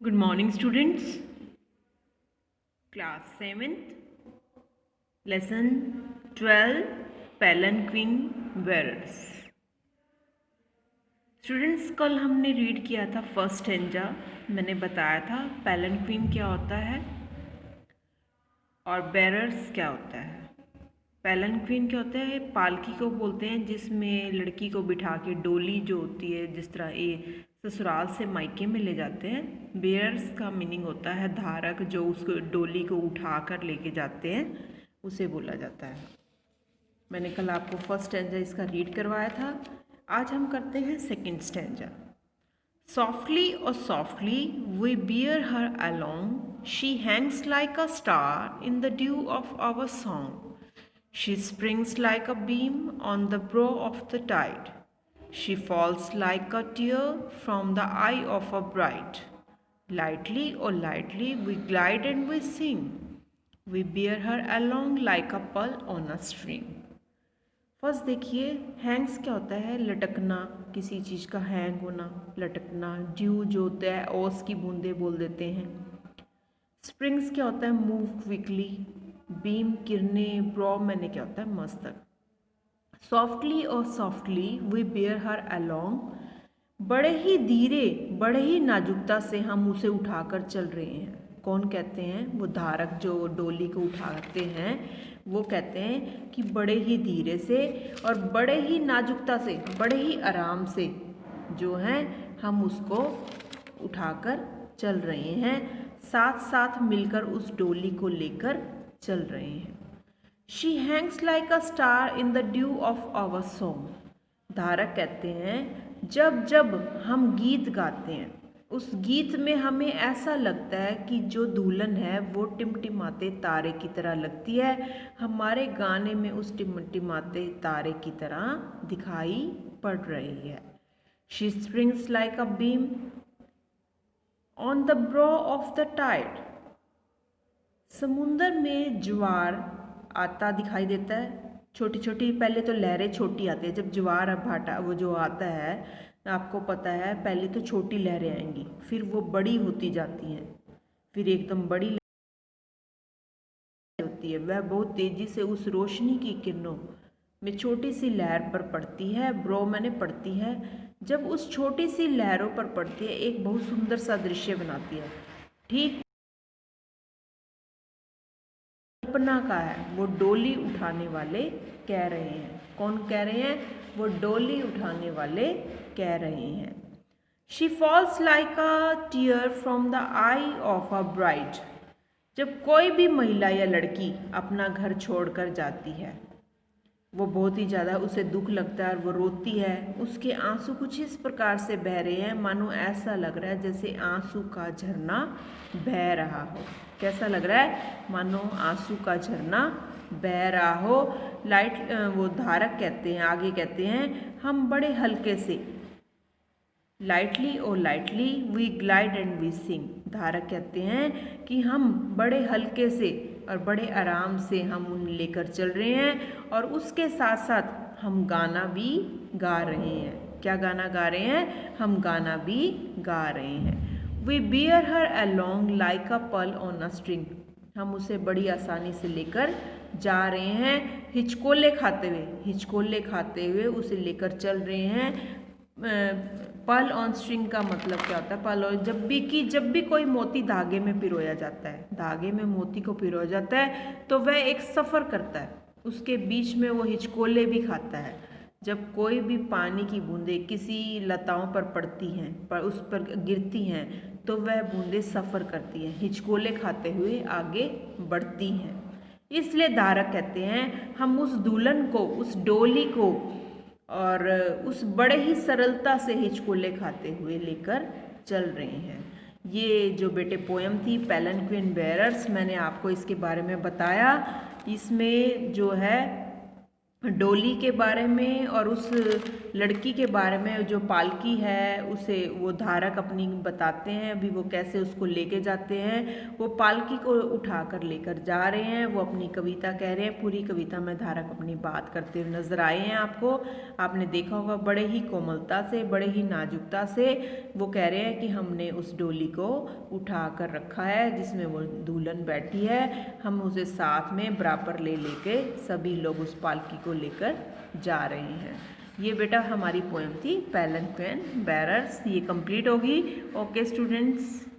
Good morning, students. Class 7th, Lesson 12, Palanquin Bearers. Students, कल हमने read किया था फर्स्ट स्टेंजा। मैंने बताया था पैलनक्विन क्या होता है और बेरर्स क्या होता है। पैलनक्विन क्या होता है? पालकी को बोलते हैं जिसमें लड़की को बिठा के डोली जो होती है, जिस तरह ये ससुराल से मायके में ले जाते हैं। बेयर्स का मीनिंग होता है धारक, जो उसको डोली को उठा कर लेके जाते हैं, उसे बोला जाता है। मैंने कल आपको फर्स्ट स्टैंजा इसका रीड करवाया था। आज हम करते हैं second stanza. Softly, oh softly, we bear her along. She hangs like a star in the dew of our song. She springs like a beam on the brow of the tide. She falls like a tear from the eye of a bride. Lightly, oh lightly, we glide and we sing. We bear her along like a pearl on a string. First देखिए, Hanks क्या होता है? लटकना, किसी चीज़ का hang होना, लटकना। Due जो होता है ओस की बूंदे बोल देते हैं। स्प्रिंग्स क्या होता है? Move quickly. बीम किरणें। ब्रो मैंने क्या होता है? मस्तक। सॉफ्टली और softly we bear her along. बड़े ही धीरे, बड़े ही नाजुकता से हम उसे उठाकर चल रहे हैं। कौन कहते हैं? वो धारक जो डोली को उठाते हैं, वो कहते हैं कि बड़े ही धीरे से और बड़े ही नाजुकता से, बड़े ही आराम से जो है हम उसको उठाकर चल रहे हैं, साथ साथ मिलकर उस डोली को लेकर चल रहे हैं। She hangs like a star in the dew of our song. धारक कहते हैं जब जब हम गीत गाते हैं, उस गीत में हमें ऐसा लगता है कि जो दुल्हन है वो टिमटिमाते तारे की तरह लगती है। हमारे गाने में उस टिमटिमाते तारे की तरह दिखाई पड़ रही है। She springs like a beam on the brow of the tide. समुंदर में ज्वार आता दिखाई देता है। छोटी छोटी, पहले तो लहरें छोटी आती है। जब ज्वार भाटा वो जो आता है, आपको पता है पहले तो छोटी लहरें आएंगी, फिर वो बड़ी होती जाती हैं, फिर एकदम बड़ी होती है। वह बहुत तेज़ी से उस रोशनी की किरणों में छोटी सी लहर पर पड़ती है। ब्रो मैंने पड़ती है। जब उस छोटी सी लहरों पर पड़ती है, एक बहुत सुंदर सा दृश्य बनाती है। ठीक कल्पना का है, वो डोली उठाने वाले कह रहे हैं। कौन कह रहे हैं? वो डोली उठाने वाले कह रहे हैं। She falls like a tear from the eye of a bride. जब कोई भी महिला या लड़की अपना घर छोड़कर जाती है, वो बहुत ही ज़्यादा उसे दुख लगता है और वो रोती है। उसके आंसू कुछ इस प्रकार से बह रहे हैं, मानो ऐसा लग रहा है जैसे आंसू का झरना बह रहा हो। कैसा लग रहा है? मानो आंसू का झरना बह रहा हो। लाइट वो धारक कहते हैं, आगे कहते हैं हम बड़े हल्के से, lightly o lightly we glide and we sing. धारक कहते हैं कि हम बड़े हल्के से और बड़े आराम से हम उन्हें लेकर चल रहे हैं, और उसके साथ साथ हम गाना भी गा रहे हैं। क्या गाना गा रहे हैं? हम गाना भी गा रहे हैं। We bear her along like a pearl on a string. हम उसे बड़ी आसानी से लेकर जा रहे हैं, हिचकोले खाते हुए उसे लेकर चल रहे हैं। पर्ल ऑन स्ट्रिंग का मतलब क्या होता है? पर्ल ऑन, जब भी कोई मोती धागे में पिरोया जाता है, धागे में मोती को पिरोया जाता है, तो वह एक सफ़र करता है। उसके बीच में वो हिचकोले भी खाता है। जब कोई भी पानी की बूंदें किसी लताओं पर पड़ती हैं, पर उस पर गिरती हैं, तो वह बूंदें सफ़र करती हैं, हिचकोले खाते हुए आगे बढ़ती हैं। इसलिए धारक कहते हैं हम उस दुल्हन को, उस डोली को और उस बड़े ही सरलता से हिचकोले खाते हुए लेकर चल रहे हैं। ये जो बेटे पोएम थी पैलनक्विन बेयरर्स, मैंने आपको इसके बारे में बताया। इसमें जो है डोली के बारे में और उस लड़की के बारे में, जो पालकी है उसे वो धारक अपनी बताते हैं, अभी वो कैसे उसको लेके जाते हैं। वो पालकी को उठाकर लेकर जा रहे हैं, वो अपनी कविता कह रहे हैं। पूरी कविता में धारक अपनी बात करते हुए नजर आए हैं आपको। आपने देखा होगा बड़े ही कोमलता से, बड़े ही नाजुकता से वो कह रहे हैं कि हमने उस डोली को उठा कर रखा है जिसमें वो दुल्हन बैठी है, हम उसे साथ में बराबर ले लेके सभी लोग उस पालकी को लेकर जा रहे हैं। ये बेटा हमारी पोएम थी पैलेंक्विन बेरर्स, ये कंप्लीट होगी। Okay students.